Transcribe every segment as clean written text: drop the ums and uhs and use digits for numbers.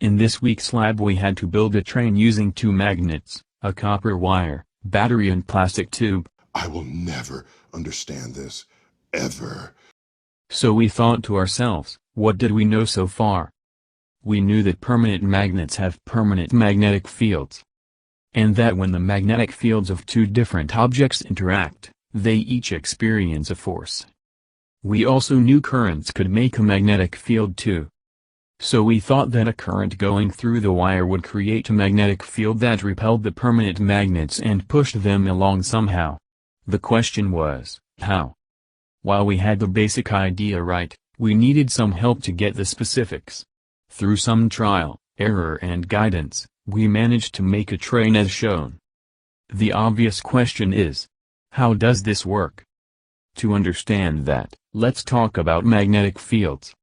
In this week's lab we had to build a train using two magnets, a copper wire, battery and plastic tube. I will never understand this, ever. So we thought to ourselves, what did we know so far? We knew that permanent magnets have permanent magnetic fields. And that when the magnetic fields of two different objects interact, they each experience a force. We also knew currents could make a magnetic field too. So we thought that a current going through the wire would create a magnetic field that repelled the permanent magnets and pushed them along somehow. The question was, how? While we had the basic idea right, we needed some help to get the specifics. Through some trial, error and guidance, we managed to make a train as shown. The obvious question is, how does this work? To understand that, let's talk about magnetic fields.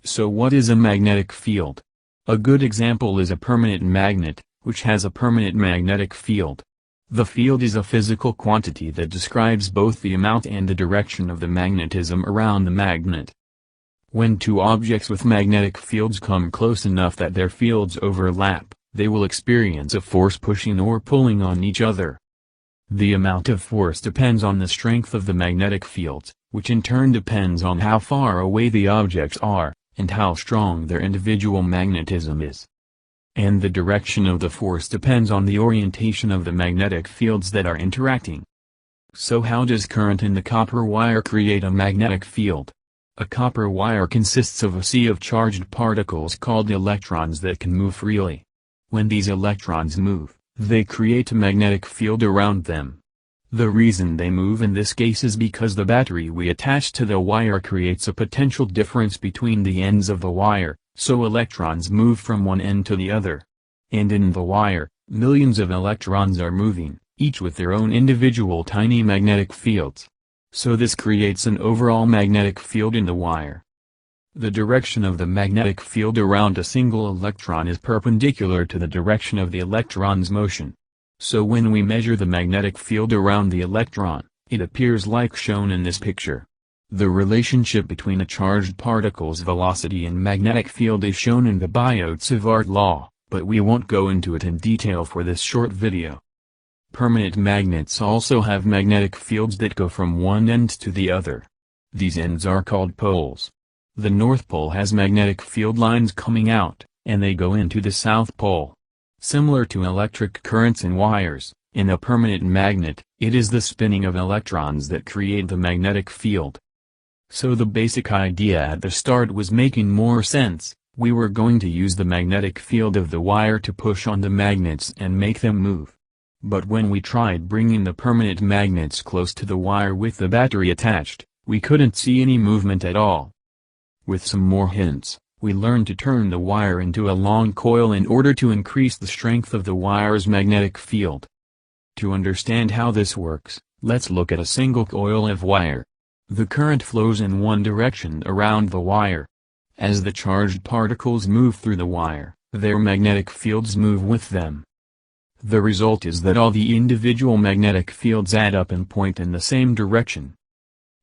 So what is a magnetic field? A good example is a permanent magnet, which has a permanent magnetic field. The field is a physical quantity that describes both the amount and the direction of the magnetism around the magnet. When two objects with magnetic fields come close enough that their fields overlap, they will experience a force pushing or pulling on each other. The amount of force depends on the strength of the magnetic fields, which in turn depends on how far away the objects are, and how strong their individual magnetism is. And the direction of the force depends on the orientation of the magnetic fields that are interacting. So how does current in the copper wire create a magnetic field? A copper wire consists of a sea of charged particles called electrons that can move freely. When these electrons move, they create a magnetic field around them. The reason they move in this case is because the battery we attach to the wire creates a potential difference between the ends of the wire, so electrons move from one end to the other. And in the wire, millions of electrons are moving, each with their own individual tiny magnetic fields. So this creates an overall magnetic field in the wire. The direction of the magnetic field around a single electron is perpendicular to the direction of the electron's motion. So when we measure the magnetic field around the electron, it appears like shown in this picture. The relationship between a charged particle's velocity and magnetic field is shown in the Biot-Savart Law, but we won't go into it in detail for this short video. Permanent magnets also have magnetic fields that go from one end to the other. These ends are called poles. The North Pole has magnetic field lines coming out, and they go into the South Pole. Similar to electric currents in wires, in a permanent magnet, it is the spinning of electrons that create the magnetic field. So the basic idea at the start was making more sense. We were going to use the magnetic field of the wire to push on the magnets and make them move. But when we tried bringing the permanent magnets close to the wire with the battery attached, we couldn't see any movement at all. With some more hints, we learned to turn the wire into a long coil in order to increase the strength of the wire's magnetic field. To understand how this works, let's look at a single coil of wire. The current flows in one direction around the wire. As the charged particles move through the wire, their magnetic fields move with them. The result is that all the individual magnetic fields add up and point in the same direction.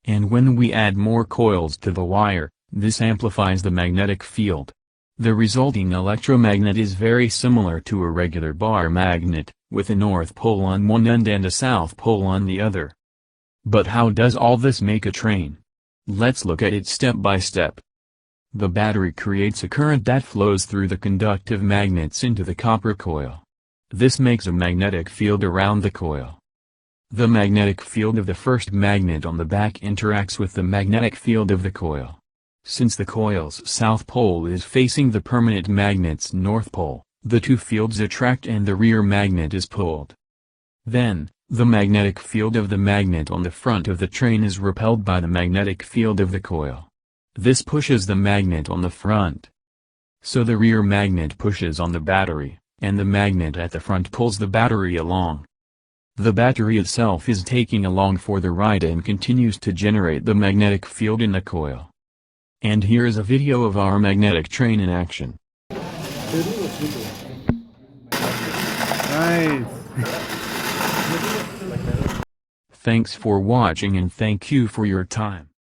And when we add more coils to the wire, this amplifies the magnetic field. The resulting electromagnet is very similar to a regular bar magnet, with a north pole on one end and a south pole on the other. But how does all this make a train? Let's look at it step by step. The battery creates a current that flows through the conductive magnets into the copper coil. This makes a magnetic field around the coil. The magnetic field of the first magnet on the back interacts with the magnetic field of the coil. Since the coil's south pole is facing the permanent magnet's north pole, the two fields attract and the rear magnet is pulled. Then, the magnetic field of the magnet on the front of the train is repelled by the magnetic field of the coil. This pushes the magnet on the front. So the rear magnet pushes on the battery, and the magnet at the front pulls the battery along. The battery itself is taking along for the ride and continues to generate the magnetic field in the coil. And here is a video of our magnetic train in action. Nice. Thanks for watching and thank you for your time.